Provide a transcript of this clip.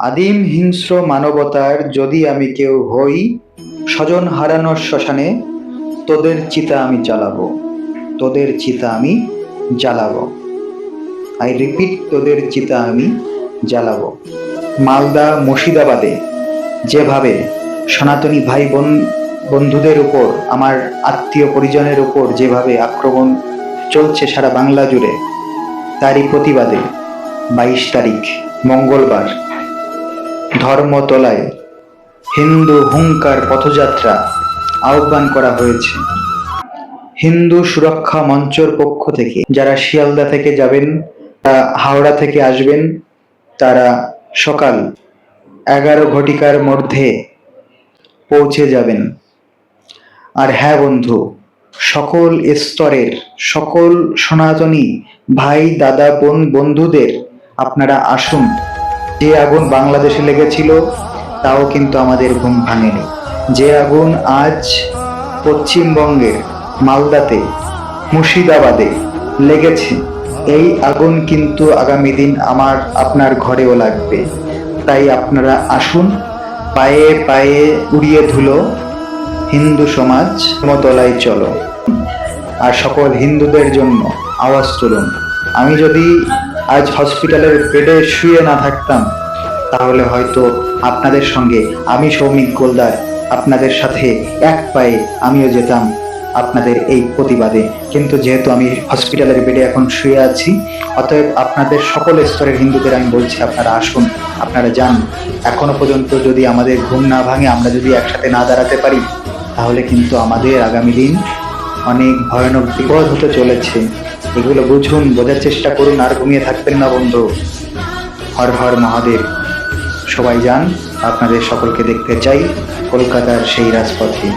আদিম হিংস্র মানবতার যদি আমি কেউ হই, স্বজন হারানোর শ্মশানে তোদের চিতা আমি জ্বালাবো, তোদের চিতা আমি জ্বালাবো। আই রিপিট, তোদের চিতা আমি জ্বালাবো। মালদা মুর্শিদাবাদে যেভাবে সনাতনী ভাই বন্ধুদের উপর, আমার আত্মীয় পরিজনের উপর যেভাবে আক্রমণ চলছে সারা বাংলা জুড়ে, তারই প্রতিবাদে 22 তারিখ মঙ্গলবার ধর্মতলায় হিন্দু হুঙ্কার পথযাত্রা আহ্বান করা হয়েছে। হিন্দু সুরক্ষা মঞ্চের পক্ষ থেকে যারা শিয়ালদা থেকে যাবেন, হাওড়া থেকে আসবেন, তারা সকাল 11 ঘটিকার মধ্যে পৌঁছে যাবেন। আর হ্যাঁ বন্ধু, সকল স্তরের সকল সনাতনী ভাই দাদা বোন বন্ধুদের আপনারা আসুন। যে আগুন বাংলাদেশে লেগেছিল তাও কিন্তু আমাদের ঘুম ভাঙেনি। যে আগুন আজ পশ্চিমবঙ্গের মালদাতে মুর্শিদাবাদে লেগেছে, এই আগুন কিন্তু আগামী দিন আপনার ঘরেও লাগবে। তাই আপনারা আসুন, পায়ে পায়ে উড়িয়ে ধুলো হিন্দু সমাজ, ধর্মতলায় চলো। আর সকল হিন্দুদের জন্য আওয়াজ তুলুন। আমি যদি আজ হসপিটালের বেডে শুয়ে না থাকতাম, তাহলে হয়তো আপনাদের সঙ্গে আমি সৌমিক গোলদার আপনাদের সাথে এক পায়ে আমিও যেতাম আপনাদের এই প্রতিবাদে। কিন্তু যেহেতু আমি হসপিটালের বেডে এখন শুয়ে আছি, অতএব আপনাদের সকল স্তরের হিন্দুদের আমি বলছি, আপনারা আসুন, আপনারা যান। এখনো পর্যন্ত যদি আমাদের ঘুম না ভাঙে, আমরা যদি একসাথে না দাঁড়াতে পারি, তাহলে কিন্তু আমাদের আগামী দিন অনেক ভয়ানক বিপদ হতে চলেছে। এগুলো বুঝুন, বোঝার চেষ্টা করুন, আর ঘুমিয়ে থাকবেন না বন্ধু। হর হর মহাদেব। সবাই যান, আপনাদের সকলকে দেখতে চাই কলকাতার সেই রাজপথে।